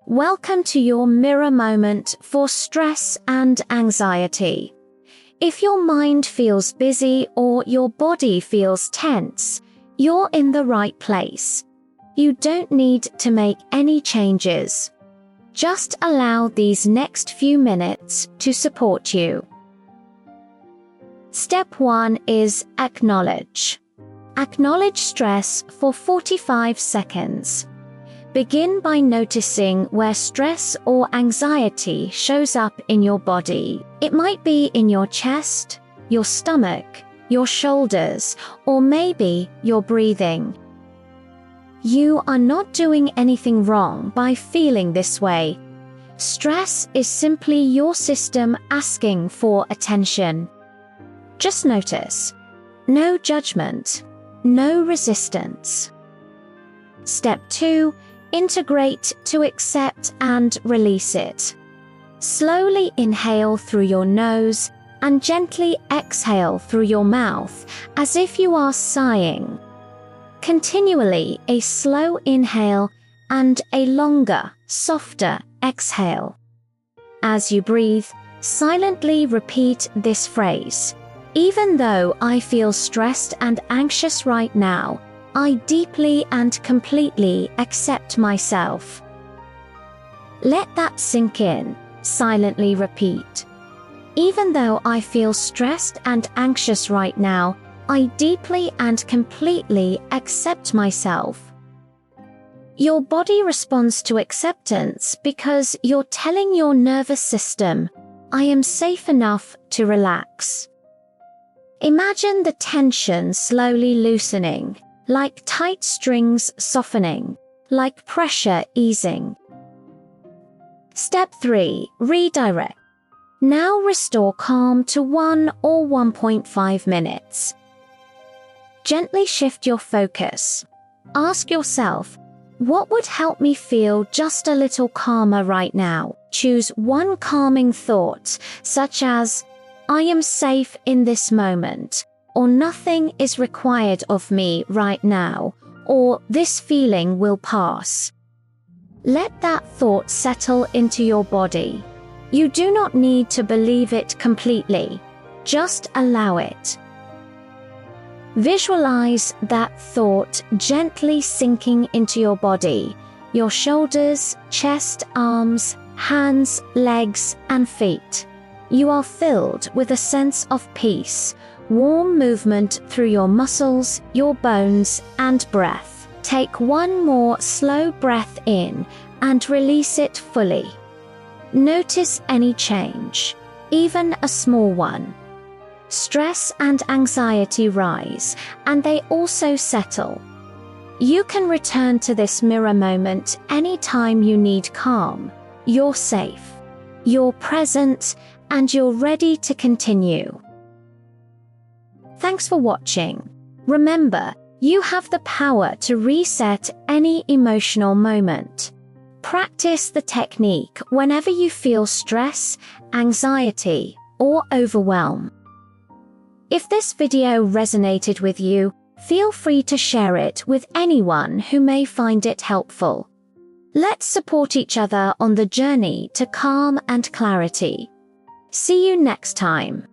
Welcome to your mirror moment for stress and anxiety. If your mind feels busy or your body feels tense, you're in the right place. You don't need to make any changes. Just allow these next few minutes to support you. Step 1 is acknowledge. Acknowledge stress for 45 seconds. Begin by noticing where stress or anxiety shows up in your body. It might be in your chest, your stomach, your shoulders, or maybe your breathing. You are not doing anything wrong by feeling this way. Stress is simply your system asking for attention. Just notice. No judgment, no resistance. Step 2. Integrate to accept and release it. Slowly inhale through your nose and gently exhale through your mouth as if you are sighing. Continually a slow inhale and a longer, softer exhale. As you breathe, silently repeat this phrase. Even though I feel stressed and anxious right now, I deeply and completely accept myself. Let that sink in. Silently repeat. Even though I feel stressed and anxious right now, I deeply and completely accept myself. Your body responds to acceptance because you're telling your nervous system, I am safe enough to relax. Imagine the tension slowly loosening, like tight strings softening, like pressure easing. Step 3. Redirect. Now restore calm to 1 or 1.5 minutes. Gently shift your focus. Ask yourself, what would help me feel just a little calmer right now? Choose one calming thought, such as, I am safe in this moment, or nothing is required of me right now, or this feeling will pass. Let that thought settle into your body. You do not need to believe it completely. Just allow it. Visualize that thought gently sinking into your body, your shoulders, chest, arms, hands, legs, and feet. You are filled with a sense of peace, warm movement through your muscles, your bones, and breath. Take one more slow breath in and release it fully. Notice any change, even a small one. Stress and anxiety rise, and they also settle. You can return to this mirror moment anytime you need calm. You're safe, you're present, and you're ready to continue. Thanks for watching. Remember, you have the power to reset any emotional moment. Practice the technique whenever you feel stress, anxiety, or overwhelm. If this video resonated with you, feel free to share it with anyone who may find it helpful. Let's support each other on the journey to calm and clarity. See you next time.